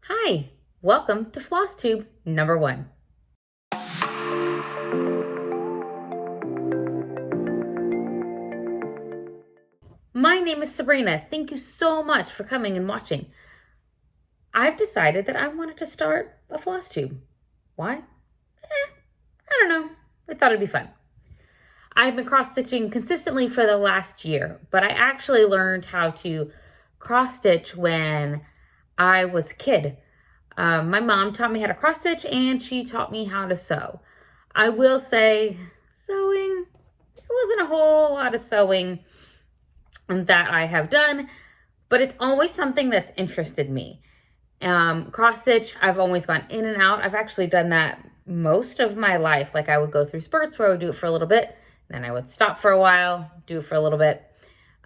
Hi, welcome to FlossTube number 1. My name is Sabrina. Thank you so much for coming and watching. I've decided that I wanted to start a FlossTube. Why? I don't know. I thought it'd be fun. I've been cross-stitching consistently for the last year, but I actually learned how to cross-stitch when I was a kid. My mom taught me how to cross-stitch and she taught me how to sew. I will say sewing, there wasn't a whole lot of sewing that I have done, but it's always something that's interested me. Cross-stitch, I've always gone in and out. I've actually done that most of my life. Like I would go through spurts where I would do it for a little bit, then I would stop for a while, do it for a little bit.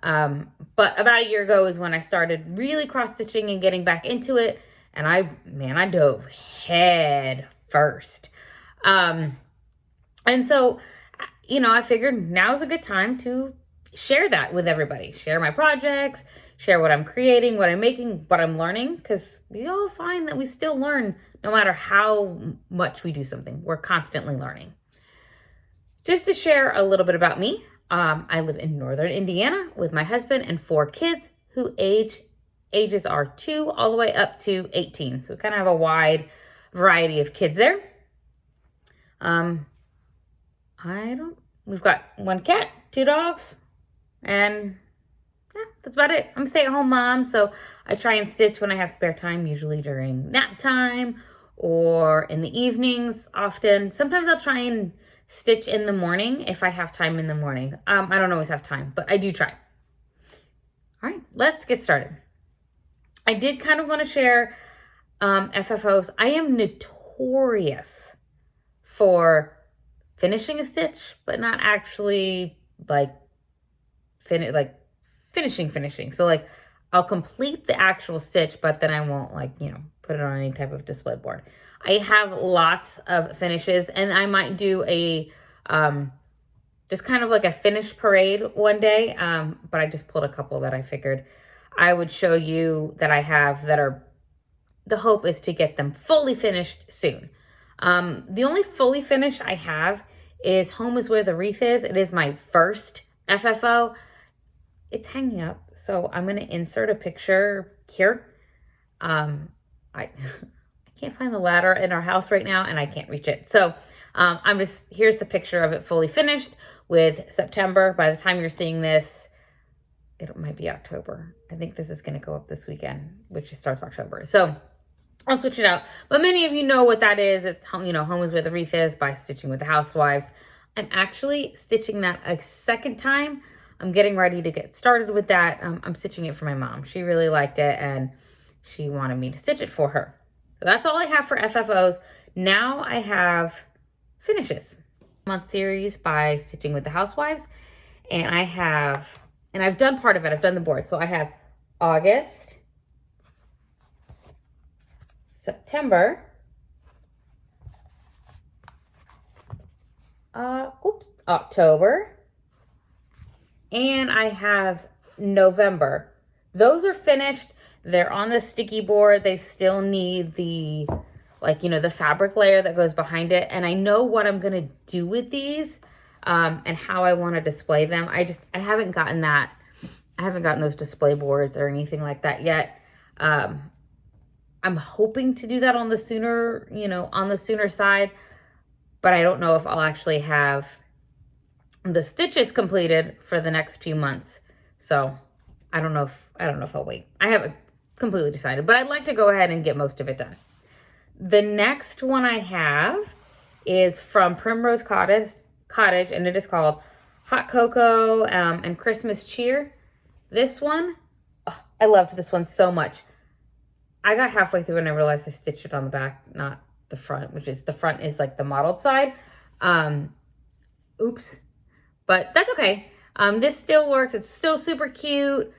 But about a year ago is when I started really cross-stitching and getting back into it. And I dove head first. And so, I figured now's a good time to share that with everybody. Share my projects, share what I'm creating, what I'm making, what I'm learning. Because we all find that we still learn no matter how much we do something. We're constantly learning. Just to share a little bit about me, I live in northern Indiana with my husband and 4 kids who ages are 2 all the way up to 18. So we kind of have a wide variety of kids there. We've got 1 cat, 2 dogs, and yeah, that's about it. I'm a stay-at-home mom, so I try and stitch when I have spare time, usually during nap time or in the evenings often. Sometimes I'll try and stitch in the morning if I have time in the morning. I don't always have time, but I do try. All right, let's get started. I did kind of want to share FFOs. I am notorious for finishing a stitch, but not actually finishing. So like I'll complete the actual stitch, but then I won't put it on any type of display board. I have lots of finishes and I might do a just kind of like a finish parade one day. But I just pulled a couple that I figured I would show you that I have that are, the hope is to get them fully finished soon. The only fully finished I have is Home is Where the Wreath Is. It is my first FFO. It's hanging up, so I'm going to insert a picture here. I can't find the ladder in our house right now, and I can't reach it. So here's the picture of it fully finished with September. By the time you're seeing this, it might be October. I think this is going to go up this weekend, which starts October. So I'll switch it out. But many of you know what that is. It's, Home is Where the Wreath Is by Stitching with the Housewives. I'm actually stitching that a second time. I'm getting ready to get started with that. I'm stitching it for my mom. She really liked it and she wanted me to stitch it for her. So that's all I have for FFOs. Now I have finishes. Month series by Stitching with the Housewives. And I've done part of it. I've done the board. So I have August, September, October, and I have November. Those are finished. They're on the sticky board. They still need the, the fabric layer that goes behind it. And I know what I'm going to do with these and how I want to display them. I haven't gotten that. I haven't gotten those display boards or anything like that yet. I'm hoping to do that on the sooner side, but I don't know if I'll actually have the stitches completed for the next few months. So I don't know if I'll wait. I haven't completely decided, but I'd like to go ahead and get most of it done. The next one I have is from Primrose Cottage, and it is called Hot Cocoa and Christmas Cheer. This one, I loved this one so much. I got halfway through and I realized I stitched it on the back, not the front, the front is like the modeled side. Oops. But that's okay. This still works. It's still super cute.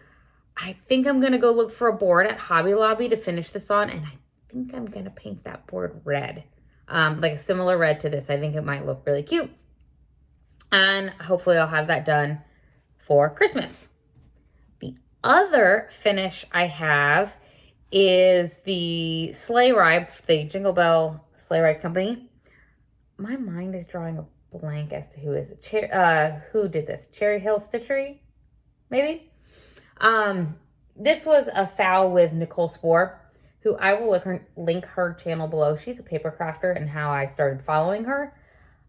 I think I'm going to go look for a board at Hobby Lobby to finish this on. And I think I'm going to paint that board red. Like a similar red to this. I think it might look really cute. And hopefully I'll have that done for Christmas. The other finish I have is the sleigh ride, the Jingle Bell Sleigh Ride Company. My mind is drawing a blank as to who is it. Who did this? Cherry Hill Stitchery, maybe. This was a Sal with Nicole Spohr, who I will link her channel below. She's a paper crafter and how I started following her.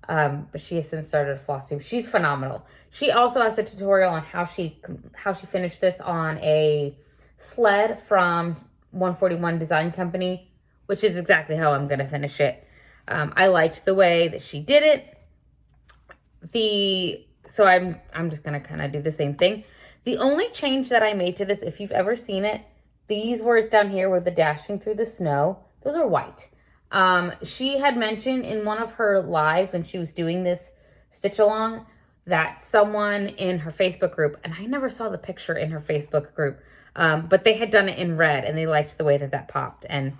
But she has since started FlossTube. She's phenomenal. She also has a tutorial on how she finished this on a sled from 141 Design Company, which is exactly how I'm going to finish it. I liked the way that she did it. So I'm just going to kind of do the same thing. The only change that I made to this, if you've ever seen it, these words down here were the dashing through the snow. Those are white. She had mentioned in one of her lives when she was doing this stitch along that someone in her Facebook group, and I never saw the picture in her Facebook group, but they had done it in red and they liked the way that popped. And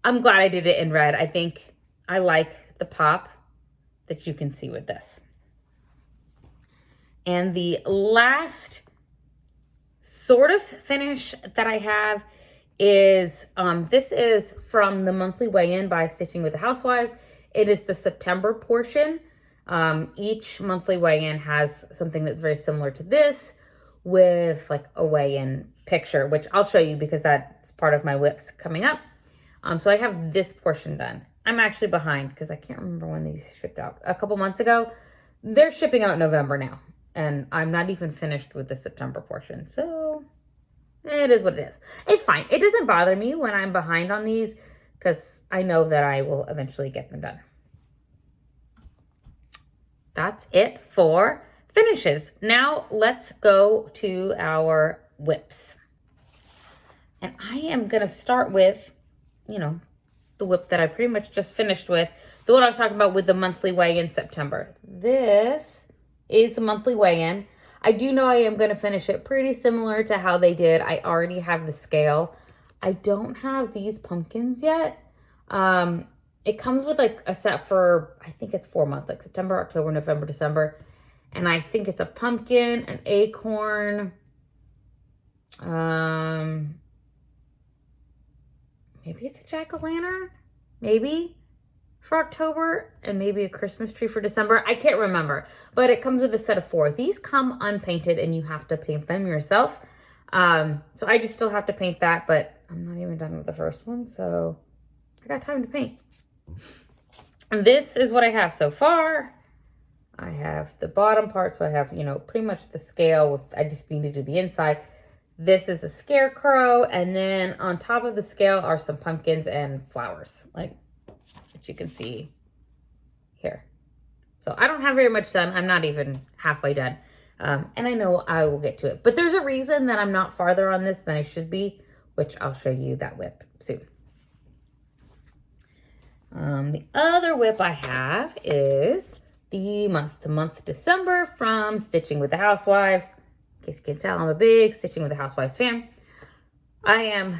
I'm glad I did it in red. I think I like the pop that you can see with this. And the last sort of finish that I have is, this is from the monthly weigh-in by Stitching with the Housewives. It is the September portion. Each monthly weigh-in has something that's very similar to this with like a weigh-in picture, which I'll show you because that's part of my whips coming up. So I have this portion done. I'm actually behind because I can't remember when these shipped out. A couple months ago. They're shipping out in November now. And I'm not even finished with the September portion. So it is what it is. It's fine. It doesn't bother me when I'm behind on these because I know that I will eventually get them done. That's it for finishes. Now let's go to our whips. And I am going to start with, the whip that I pretty much just finished with. The one I was talking about with the monthly weigh-in September. This is the monthly weigh-in. I do know I am going to finish it pretty similar to how they did. I already have the scale. I don't have these pumpkins yet. It comes with like a set for, I think it's 4 months, like September, October, November, December. And I think it's a pumpkin, an acorn, maybe it's a jack-o'-lantern, maybe for October, and maybe a Christmas tree for December. I can't remember, but it comes with a set of 4. These come unpainted and you have to paint them yourself. So I just still have to paint that, but I'm not even done with the first one, so I got time to paint. And this is what I have so far. I have the bottom part, so I have, pretty much the scale with, I just need to do the inside. This is a scarecrow, and then on top of the scale are some pumpkins and flowers, like that you can see here. So I don't have very much done. I'm not even halfway done. And I know I will get to it. But there's a reason that I'm not farther on this than I should be, which I'll show you that whip soon. The other whip I have is the month-to-month December from Stitching with the Housewives. In case you can tell, I'm a big Stitching with the Housewives fan. I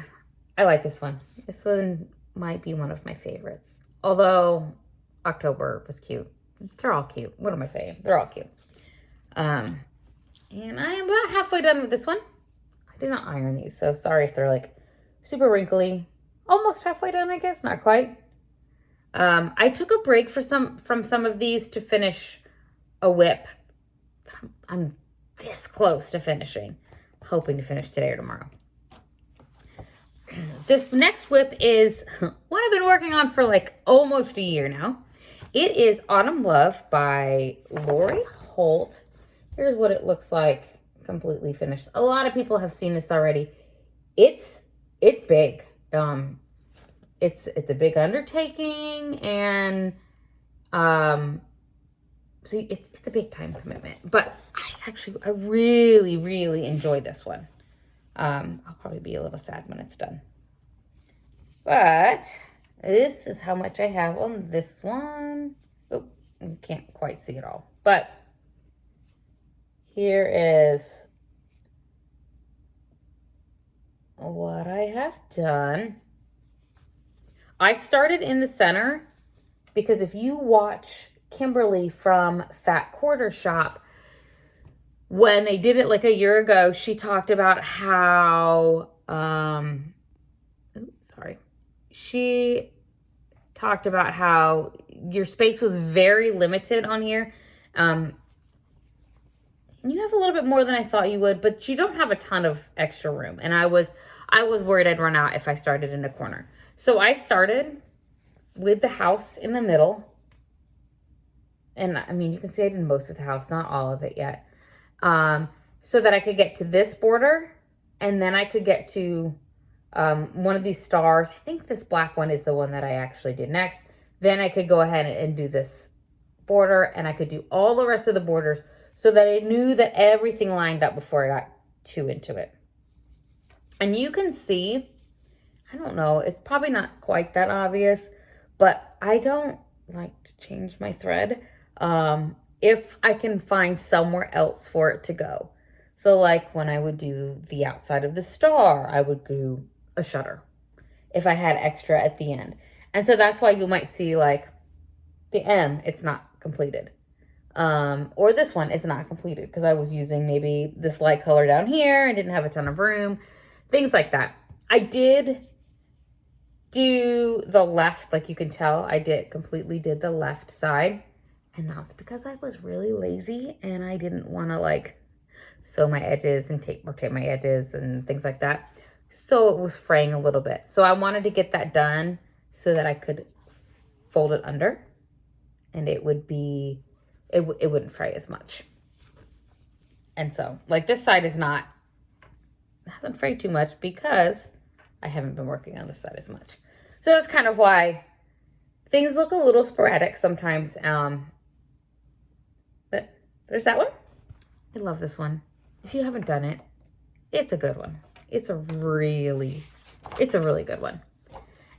like this one. This one might be one of my favorites. Although October was cute. They're all cute. What am I saying? They're all cute. And I am about halfway done with this one. I did not iron these, so sorry if they're like super wrinkly. Almost halfway done, I guess. Not quite. I took a break from some of these to finish a whip. I'm this close to finishing. I'm hoping to finish today or tomorrow. This next whip is one I've been working on for like almost a year now. It is Autumn Love by Lori Holt. Here's what it looks like completely finished. A lot of people have seen this already. It's big. It's a big undertaking, and so it's a big time commitment. But I really, really enjoyed this one. I'll probably be a little sad when it's done. But this is how much I have on this one. Oh, you can't quite see it all. But here is what I have done. I started in the center because if you watch Kimberly from Fat Quarter Shop, when they did it like a year ago, she talked about how sorry. She talked about how your space was very limited on here. And you have a little bit more than I thought you would, but you don't have a ton of extra room. And I was worried I'd run out if I started in a corner. So I started with the house in the middle. And I mean, you can see I did most of the house, not all of it yet. So that I could get to this border, and then I could get to one of these stars. I think this black one is the one that I actually did next. Then I could go ahead and do this border, and I could do all the rest of the borders so that I knew that everything lined up before I got too into it. And you can see, I don't know, it's probably not quite that obvious, but I don't like to change my thread if I can find somewhere else for it to go. So like when I would do the outside of the star, I would do a shutter if I had extra at the end. And so that's why you might see like the M, it's not completed. Or this one, it's not completed because I was using maybe this light color down here and didn't have a ton of room, things like that. I did do the left, like you can tell, I completely did the left side. And that's because I was really lazy and I didn't want to like sew my edges and rotate my edges and things like that. So it was fraying a little bit. So I wanted to get that done so that I could fold it under and it would be, it wouldn't fray as much. And so like this side hasn't frayed too much because I haven't been working on this side as much. So that's kind of why things look a little sporadic sometimes. But there's that one. I love this one. If you haven't done it, it's a good one. It's a really good one.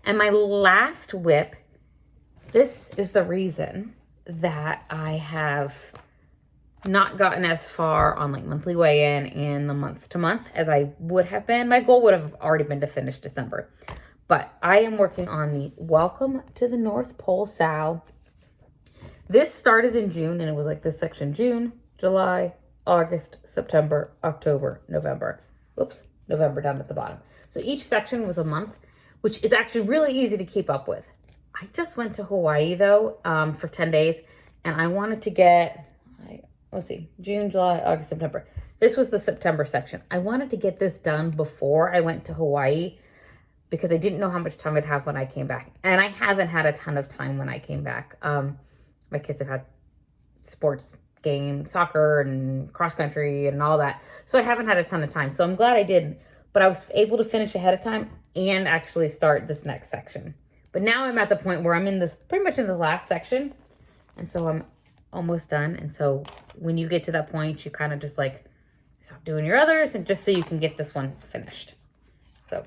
And my last whip, this is the reason that I have not gotten as far on like monthly weigh-in and the month to month as I would have been. My goal would have already been to finish December. But I am working on the Welcome to the North Pole Sal. This started in June and it was like this section: June, July, August, September, October, November. Oops, November down at the bottom. So each section was a month, which is actually really easy to keep up with. I just went to Hawaii though for 10 days and I wanted to get, let's see, June, July, August, September. This was the September section. I wanted to get this done before I went to Hawaii because I didn't know how much time I'd have when I came back. And I haven't had a ton of time when I came back. My kids have had sports game, soccer and cross country and all that. So I haven't had a ton of time. So I'm glad I did, but I was able to finish ahead of time and actually start this next section. But now I'm at the point where I'm in this, pretty much in the last section. And so I'm almost done. And so when you get to that point, you kind of just like stop doing your others and just so you can get this one finished. So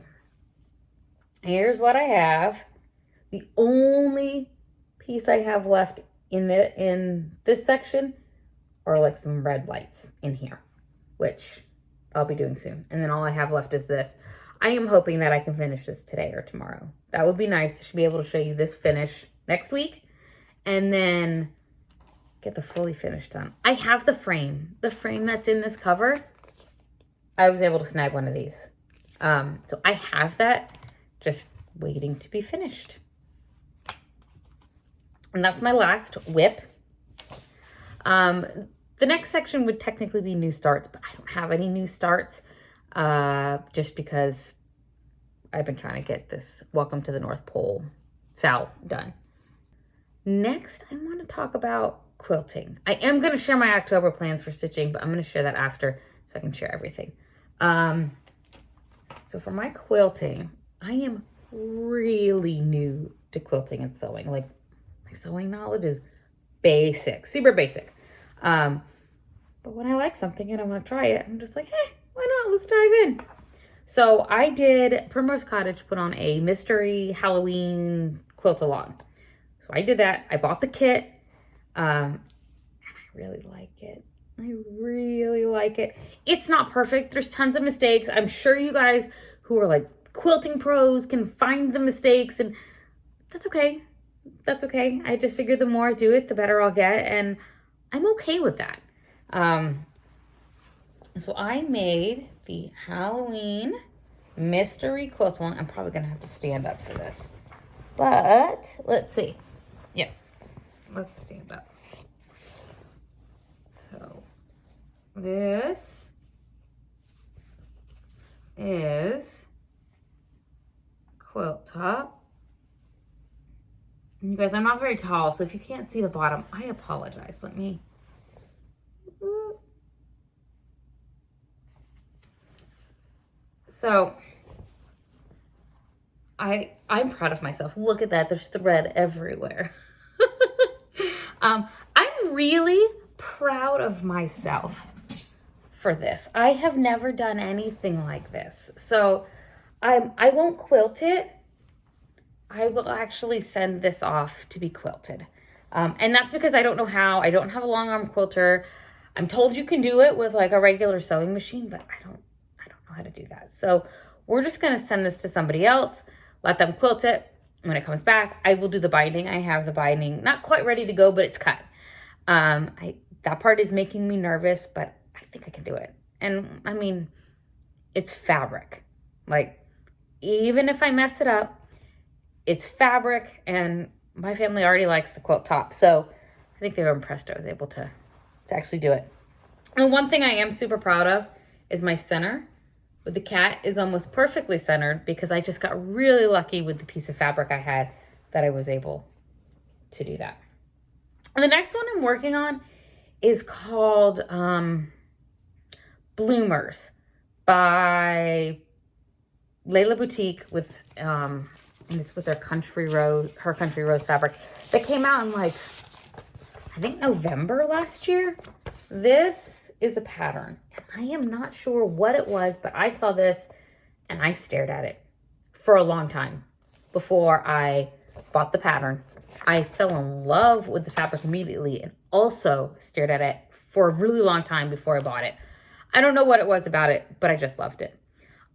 here's what I have. The only piece I have left in this section are like some red lights in here, which I'll be doing soon. And then all I have left is this. I am hoping that I can finish this today or tomorrow. That would be nice to be able to show you this finish next week and then get the fully finished done. I have the frame that's in this cover. I was able to snag one of these. So I have that just waiting to be finished. And that's my last whip. The next section would technically be new starts, but I don't have any new starts just because I've been trying to get this Welcome to the North Pole Sal done. Next, I want to talk about quilting. I am going to share my October plans for stitching, but I'm going to share that after so I can share everything. So for my quilting, I am really new to quilting and sewing. Like my sewing knowledge is basic, super basic. But when I like something and I want to try it, I'm just like, hey, why not? Let's dive in. So I did, Primrose Cottage put on a mystery Halloween quilt along. So I did that. I bought the kit. And I really like it. I really like it. It's not perfect. There's tons of mistakes. I'm sure you guys who are like quilting pros can find the mistakes, and that's okay. That's okay. I just figure the more I do it, the better I'll get, and I'm okay with that. So I made the Halloween mystery quilt along. I'm probably gonna have to stand up for this, but let's see. Yeah, let's stand up. So this is quilt top. And you guys, I'm not very tall, so if you can't see the bottom, I apologize. Let me. So I'm proud of myself. Look at that. There's thread everywhere. I'm really proud of myself for this. I have never done anything like this. So I won't quilt it. I will actually send this off to be quilted. And that's because I don't know how. I don't have a long arm quilter. I'm told you can do it with like a regular sewing machine, but I don't know how to do that. So we're just going to send this to somebody else, let them quilt it. When it comes back, I will do the binding. I have the binding not quite ready to go, but it's cut. That part is making me nervous, but I think I can do it. And I mean, it's fabric. Like, even if I mess it up, it's fabric, and my family already likes the quilt top. So I think they were impressed I was able to actually do it. And one thing I am super proud of is my center with the cat is almost perfectly centered because I just got really lucky with the piece of fabric I had that I was able to do that. And the next one I'm working on is called Bloomers by Layla Boutique with and it's with her country rose fabric that came out in like I think November last year. This is the pattern. I am not sure what it was, but I saw this and I stared at it for a long time before I bought the pattern. I fell in love with the fabric immediately and also stared at it for a really long time before I bought it. I don't know what it was about it, but I just loved it.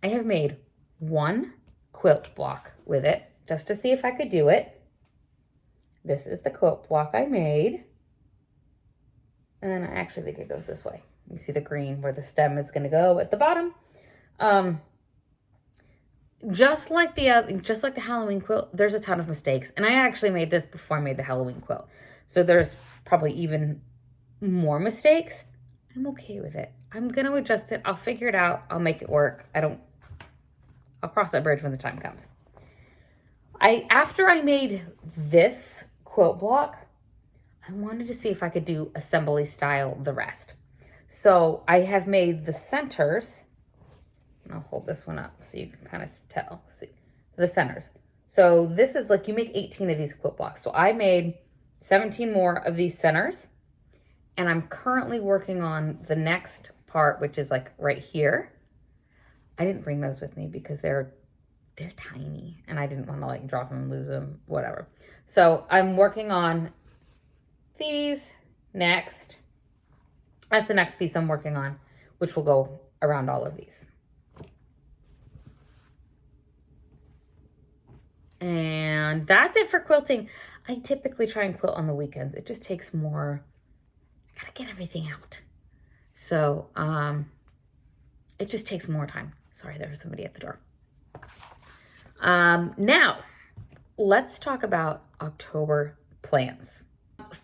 I have made one quilt block with it just to see if I could do it. This is the quilt block I made. And I actually think it goes this way. You see the green where the stem is going to go at the bottom. Just like the Halloween quilt, there's a ton of mistakes. And I actually made this before I made the Halloween quilt. So there's probably even more mistakes. I'm okay with it. I'm going to adjust it. I'll figure it out. I'll make it work. I'll cross that bridge when the time comes. After I made this quilt block, I wanted to see if I could do assembly style the rest. So I have made the centers. I'll hold this one up so you can kind of tell. See the centers. So this is like you make 18 of these quilt blocks. So I made 17 more of these centers. And I'm currently working on the next part, which is like right here. I didn't bring those with me because they're tiny and I didn't want to like drop them, lose them, whatever. So I'm working on these next. That's the next piece I'm working on, which will go around all of these. And that's it for quilting. I typically try and quilt on the weekends. It just takes more. I gotta get everything out. So it just takes more time. Sorry, there was somebody at the door. Now, let's talk about October plans.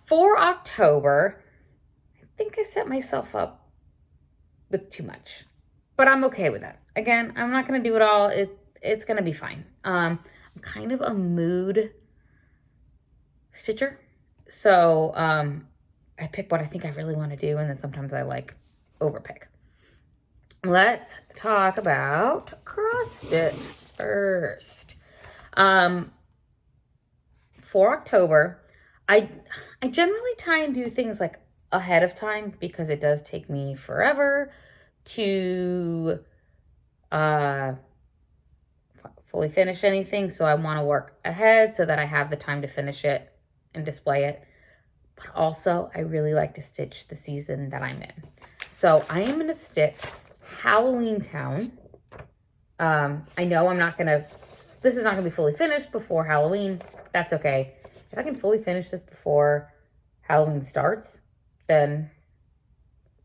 For October, I think I set myself up with too much, but I'm okay with that. Again, I'm not going to do it all. It's going to be fine. I'm kind of a mood stitcher. So I pick what I think I really want to do, and then sometimes I like overpick. Let's talk about cross stitch first. For October, I generally try and do things like ahead of time because it does take me forever to fully finish anything. So I want to work ahead so that I have the time to finish it and display it. But also, I really like to stitch the season that I'm in. So I am going to stitch Halloween Town. I know this is not going to be fully finished before Halloween. That's okay. If I can fully finish this before Halloween starts, then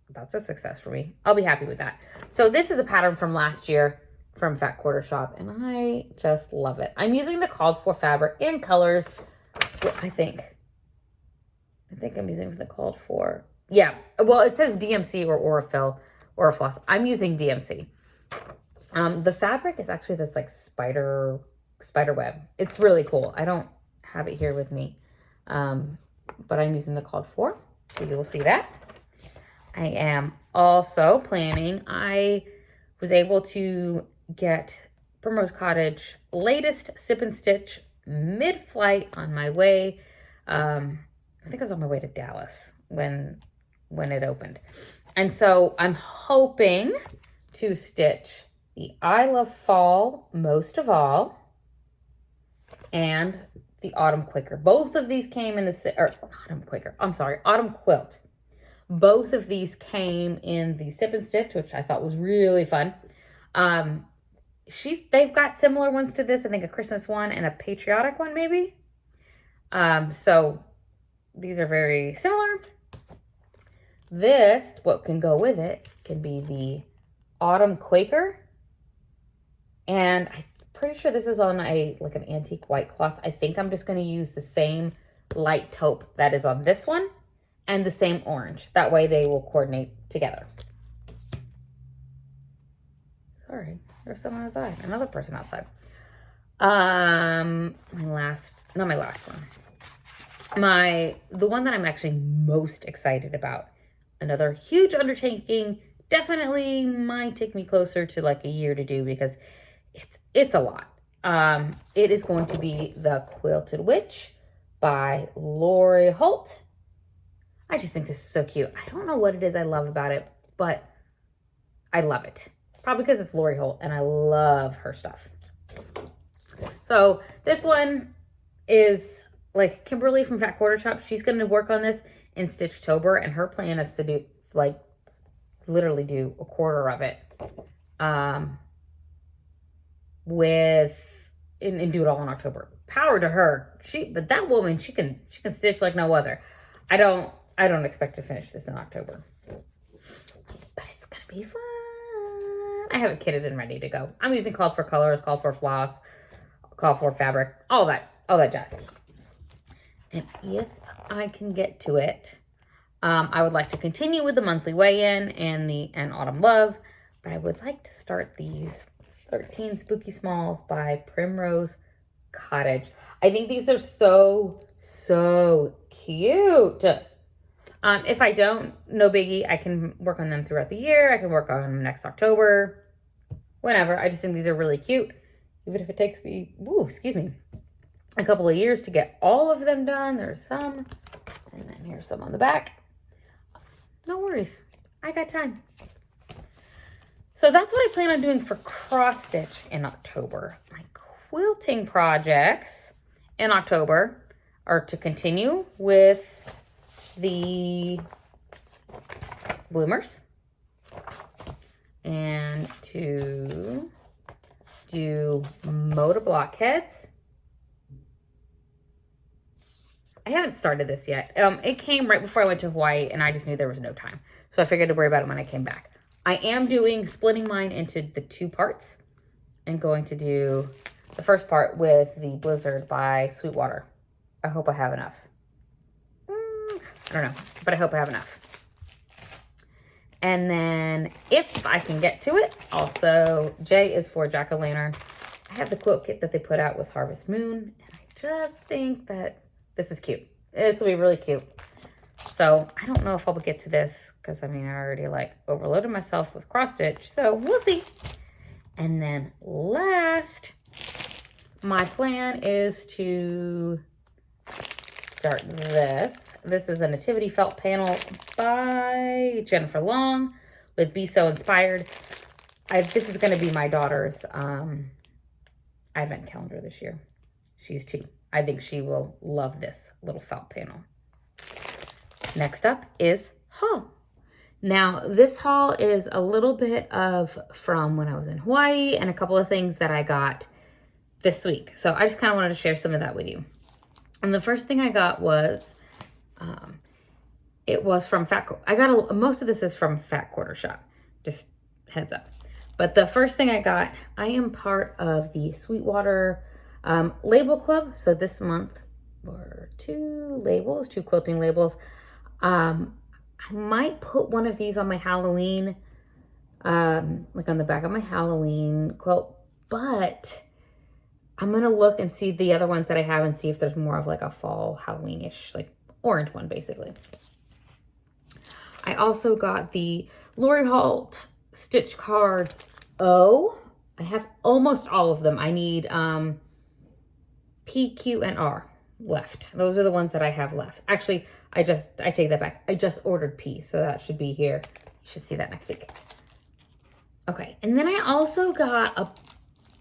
that's a success for me. I'll be happy with that. So this is a pattern from last year. from Fat Quarter Shop, and I just love it. I'm using the called for fabric in colors. I think I'm using the called for. Yeah, well, it says DMC or Aurifil or Floss. I'm using DMC. The fabric is actually this like spider web. It's really cool. I don't have it here with me, but I'm using the called for, so you'll see that. I am also planning. I was able to get Primrose Cottage latest Sip and Stitch mid-flight on my way. I think I was on my way to Dallas when it opened. And so I'm hoping to stitch the I Love Fall most of all and the Autumn Quaker. Both of these came in Autumn Quilt. Both of these came in the Sip and Stitch, which I thought was really fun. They've got similar ones to this. I think a Christmas one and a patriotic one, maybe. So these are very similar. This, what can go with it, can be the Autumn Quaker. And I'm pretty sure this is on like an antique white cloth. I think I'm just going to use the same light taupe that is on this one and the same orange. That way they will coordinate together. Sorry, there's someone outside. Another person outside. The one that I'm actually most excited about. Another huge undertaking. Definitely might take me closer to like a year to do because it's a lot. It is going to be The Quilted Witch by Lori Holt. I just think this is so cute. I don't know what it is I love about it, but I love it. Probably because it's Lori Holt and I love her stuff. So this one is like Kimberly from Fat Quarter Shop. She's going to work on this in Stitchtober, and her plan is to do like literally do a quarter of it and do it all in October. Power to her. But that woman, she can stitch like no other. I don't expect to finish this in October, but it's gonna be fun. I have it kitted and ready to go. I'm using called for colors, called for floss, called for fabric, all that jazz. And if I can get to it, I would like to continue with the monthly weigh-in and Autumn Love, but I would like to start these 13 Spooky Smalls by Primrose Cottage. I think these are so cute. If I don't, no biggie. I can work on them throughout the year. I can work on them next October, whenever. I just think these are really cute. Even if it takes me, a couple of years to get all of them done. There's some, and then here's some on the back. No worries. I got time. So that's what I plan on doing for cross stitch in October. My quilting projects in October are to continue with the bloomers and to do motor blockheads. I haven't started this yet. It came right before I went to Hawaii and I just knew there was no time. So I figured to worry about it when I came back. I am splitting mine into the two parts and going to do the first part with the Blizzard by Sweetwater. I hope I have enough. I don't know, but I hope I have enough. And then if I can get to it, also J is for Jack-o'-lantern. I have the quilt kit that they put out with Harvest Moon, and I just think that this is cute. This will be really cute. So I don't know if I'll get to this because I already like overloaded myself with cross stitch. So we'll see. And then last, my plan is to start this. This is a Nativity felt panel by Jennifer Long with Be So Inspired. This is going to be my daughter's advent calendar this year. She's 2. I think she will love this little felt panel. Next up is haul. Now, this haul is a little bit from when I was in Hawaii and a couple of things that I got this week. So I just kind of wanted to share some of that with you. And the first thing I got was, it was from most of this is from Fat Quarter Shop. Just heads up. But the first thing I got, I am part of the Sweetwater label club. So this month were 2 labels, 2 quilting labels. I might put one of these on my Halloween, like on the back of my Halloween quilt, but I'm going to look and see the other ones that I have and see if there's more of like a fall Halloween-ish, like orange one basically. I also got the Lori Holt stitch cards. Oh, I have almost all of them. I need P, Q, and R left. Those are the ones that I have left. Actually, I take that back. I just ordered P, so that should be here. You should see that next week. Okay, and then I also got a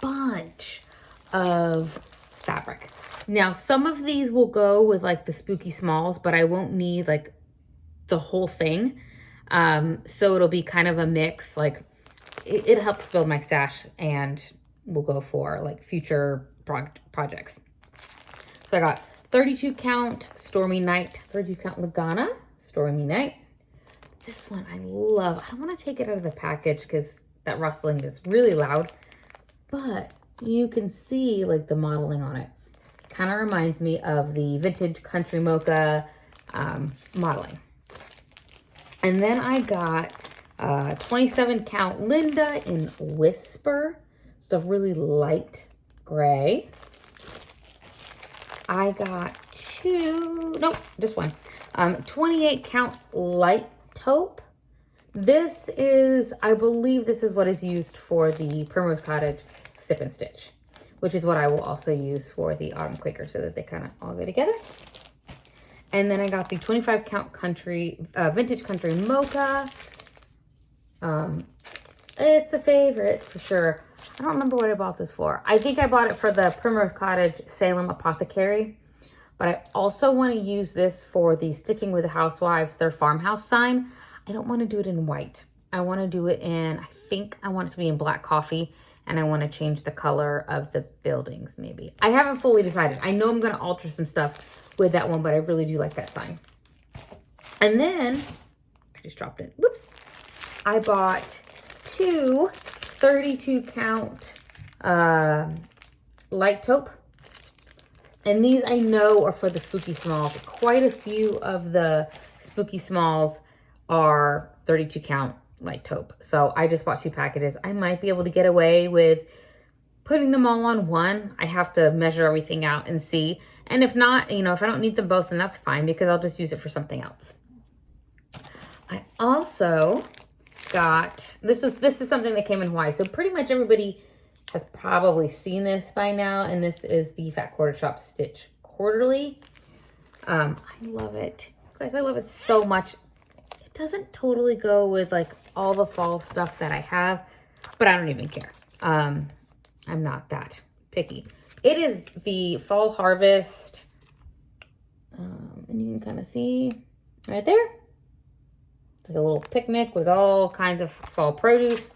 bunch of fabric. Now, some of these will go with like the spooky smalls, but I won't need like the whole thing. So it'll be kind of a mix. Like it helps build my stash and will go for like future projects. So I got 32 count Stormy Night, 32 count Lagana, Stormy Night. This one I love. I don't want to take it out of the package because that rustling is really loud, but you can see like the modeling on it. Kind of reminds me of the vintage Country Mocha modeling. And then I got 27 count Linda in Whisper. It's a really light gray. I got just one. 28 count light taupe. This is, I believe this is what is used for the Primrose Cottage Sip and Stitch, which is what I will also use for the Autumn Quaker so that they kind of all go together. And then I got the 25 count vintage Country Mocha. It's a favorite for sure. I don't remember what I bought this for. I think I bought it for the Primrose Cottage Salem Apothecary, but I also want to use this for the Stitching with the Housewives, their farmhouse sign. I don't want to do it in white. I want to do it in, I think I want it to be in black coffee, and I want to change the color of the buildings maybe. I haven't fully decided. I know I'm going to alter some stuff with that one, but I really do like that sign. And then, I just dropped it. Whoops. I bought 2 32 count light taupe. And these I know are for the spooky smalls. Quite a few of the spooky smalls are 32 count light taupe. So I just bought 2 packages. I might be able to get away with putting them all on one. I have to measure everything out and see. And if not, you know, if I don't need them both, then that's fine because I'll just use it for something else. I also got, this is something that came in Hawaii. So pretty much everybody has probably seen this by now. And this is the Fat Quarter Shop Stitch Quarterly. I love it. Guys, I love it so much. It doesn't totally go with like all the fall stuff that I have, but I don't even care. I'm not that picky. It is the Fall Harvest, and you can kind of see right there. It's like a little picnic with all kinds of fall produce.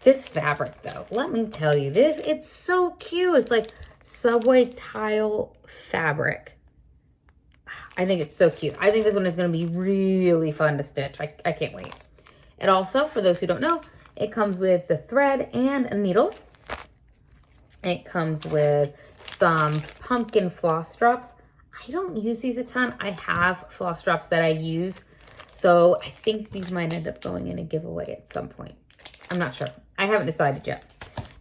This fabric though, let me tell you, it's so cute. It's like subway tile fabric. I think it's so cute. I think this one is going to be really fun to stitch. I can't wait. It also, for those who don't know, it comes with the thread and a needle. It comes with some pumpkin floss drops. I don't use these a ton. I have floss drops that I use. So I think these might end up going in a giveaway at some point. I'm not sure. I haven't decided yet.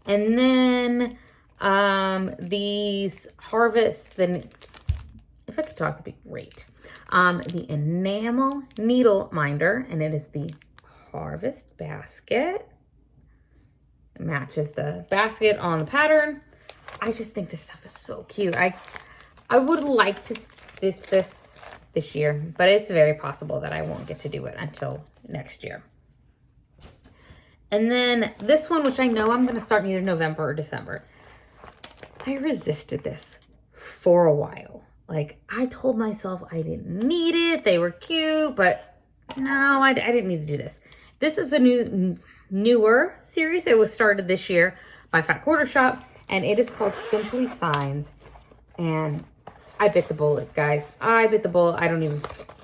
And then these Harvest, if I could talk, it'd be great. The enamel needle minder, and it is the Harvest basket. It matches the basket on the pattern. I just think this stuff is so cute. I would like to stitch this year, but it's very possible that I won't get to do it until next year. And then this one, which I know I'm going to start in either November or December. I resisted this for a while. Like, I told myself I didn't need it. They were cute, but no, I didn't need to do this. This is a newer series. It was started this year by Fat Quarter Shop, and it is called Simply Signs. And I bit the bullet, guys. I bit the bullet.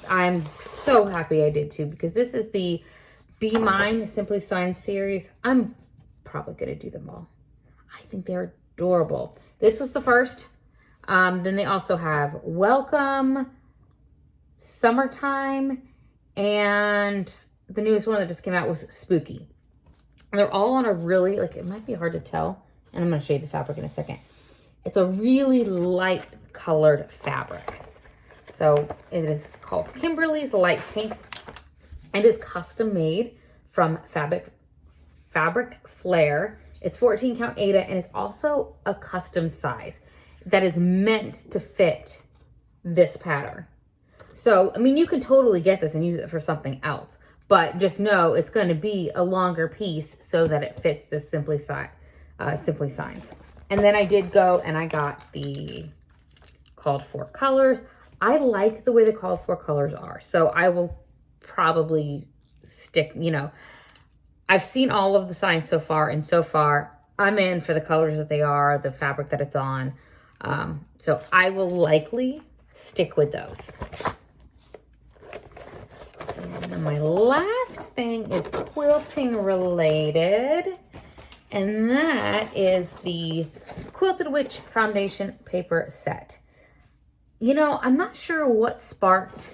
I'm so happy I did too, because this is the Be Mine Simply Signs series. I'm probably going to do them all. I think they're adorable. This was the first. Then they also have Welcome, Summertime, and the newest one that just came out was Spooky. They're all on a really, like, it might be hard to tell, and I'm going to show you the fabric in a second. It's a really light colored fabric. So it is called Kimberly's Light Pink. It is custom made from Fabric Flare. It's 14 count Aida, and it's also a custom size that is meant to fit this pattern. So, I mean, you can totally get this and use it for something else, but just know it's going to be a longer piece so that it fits the Simply Signs. And then I did go and I got the called for colors. I like the way the called for colors are, so I will probably stick, you know, I've seen all of the signs so far, and so far I'm in for the colors that they are, the fabric that it's on. So I will likely stick with those. And then my last thing is quilting related, and that is the Quilted Witch Foundation paper set. You know, I'm not sure what sparked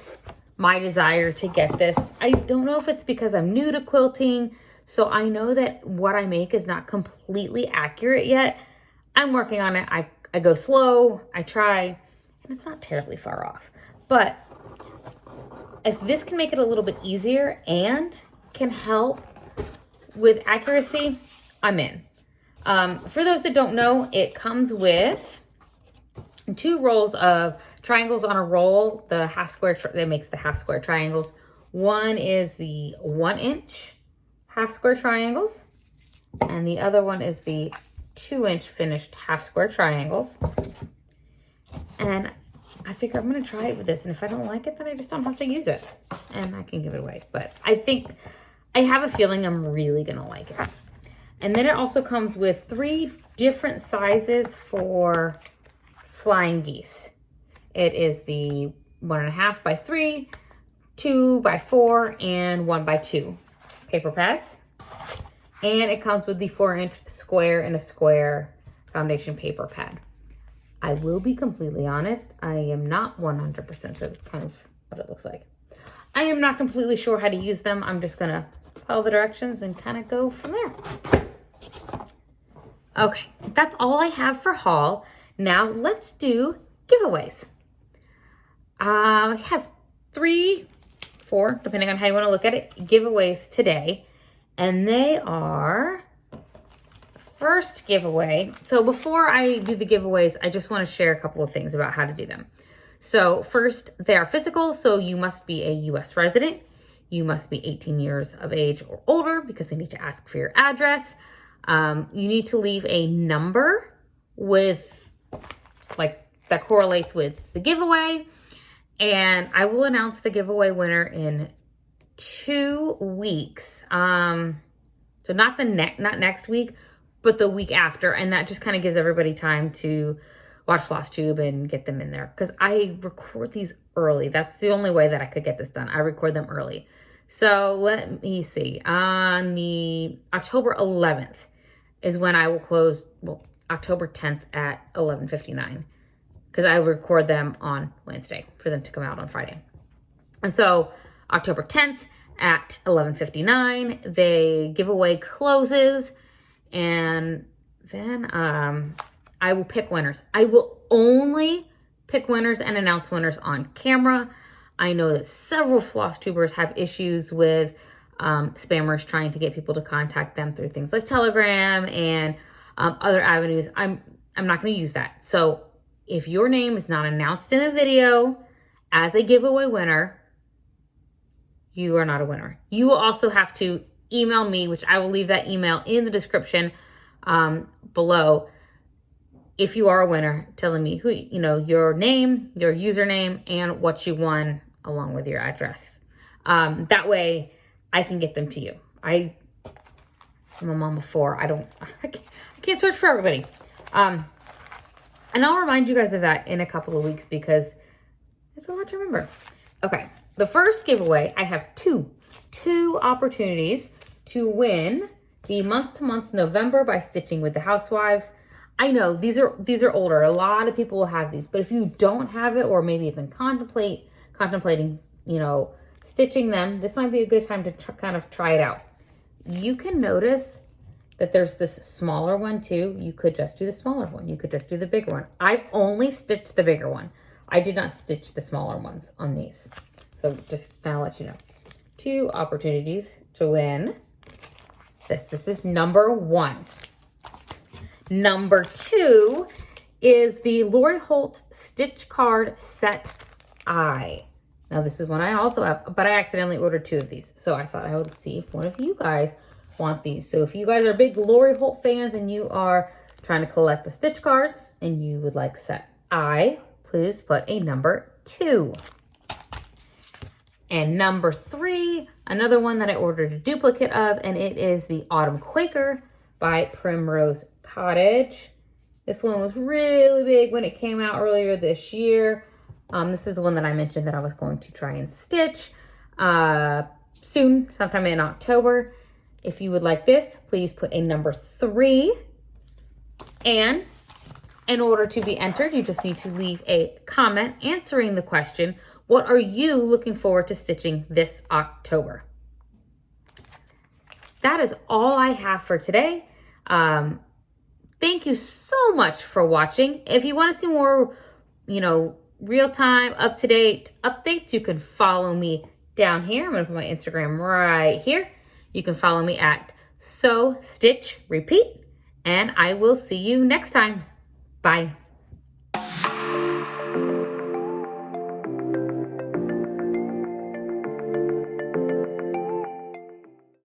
my desire to get this. I don't know if it's because I'm new to quilting, so I know that what I make is not completely accurate yet. I'm working on it. I go slow, I try, and it's not terribly far off. But if this can make it a little bit easier and can help with accuracy, I'm in. For those that don't know, it comes with 2 rolls of triangles on a roll. The half square that makes the half square triangles. One is the 1-inch half square triangles, and the other one is the 2-inch finished half square triangles. And I figure I'm going to try it with this, and if I don't like it, then I just don't have to use it and I can give it away. But I have a feeling I'm really going to like it. And then it also comes with 3 different sizes for flying geese. It is the 1.5 by 3, 2 by 4, and 1 by 2 paper pads. And it comes with the 4-inch square and a square foundation paper pad. I will be completely honest, I am not 100%, so that's kind of what it looks like. I am not completely sure how to use them. I'm just gonna follow the directions and kind of go from there. Okay, that's all I have for haul. Now let's do giveaways. I have 3, 4, depending on how you want to look at it, giveaways today. And they are, first giveaway. So before I do the giveaways, I just want to share a couple of things about how to do them. So first, they are physical. So you must be a US resident. You must be 18 years of age or older because they need to ask for your address. You need to leave a number with, like, that correlates with the giveaway. And I will announce the giveaway winner in 2 weeks. So not next week, but the week after. And that just kind of gives everybody time to watch FlossTube and get them in there. Because I record these early. That's the only way that I could get this done. I record them early. So let me see. On the October 11th is when I will close, well, October 10th at 11:59. Because I record them on Wednesday for them to come out on Friday. And so October 10th at 11:59, the giveaway closes, and then I will pick winners. I will only pick winners and announce winners on camera. I know that several FlossTubers have issues with spammers trying to get people to contact them through things like Telegram and other avenues. I'm not going to use that. So if your name is not announced in a video as a giveaway winner, you are not a winner. You will also have to email me, which I will leave that email in the description below, if you are a winner, telling me who, you know, your name, your username, and what you won along with your address. That way I can get them to you. I'm a mom of 4. I can't search for everybody. And I'll remind you guys of that in a couple of weeks because it's a lot to remember. Okay, the first giveaway, I have two opportunities to win the Month to Month November by Stitching with the Housewives. I know these are older. A lot of people will have these, but if you don't have it, or maybe you've been contemplating, stitching them, this might be a good time to kind of try it out. You can notice that there's this smaller one too. You could just do the smaller one. You could just do the bigger one. I've only stitched the bigger one. I did not stitch the smaller ones on these. So just now let you know. 2 opportunities to win this. This is number 1. Number 2 is the Lori Holt Stitch Card Set I. Now this is one I also have, but I accidentally ordered 2 of these. So I thought I would see if one of you guys want these. So if you guys are big Lori Holt fans and you are trying to collect the stitch cards and you would like set I, please put a number 2. And number 3, another one that I ordered a duplicate of, and it is the Autumn Quaker by Primrose Cottage. This one was really big when it came out earlier this year. This is the one that I mentioned that I was going to try and stitch soon, sometime in October. If you would like this, please put a number 3. And in order to be entered, you just need to leave a comment answering the question, what are you looking forward to stitching this October? That is all I have for today. Thank you so much for watching. If you want to see more, real-time, up-to-date updates, you can follow me down here. I'm going to put my Instagram right here. You can follow me at Sew Stitch Repeat, and I will see you next time. Bye.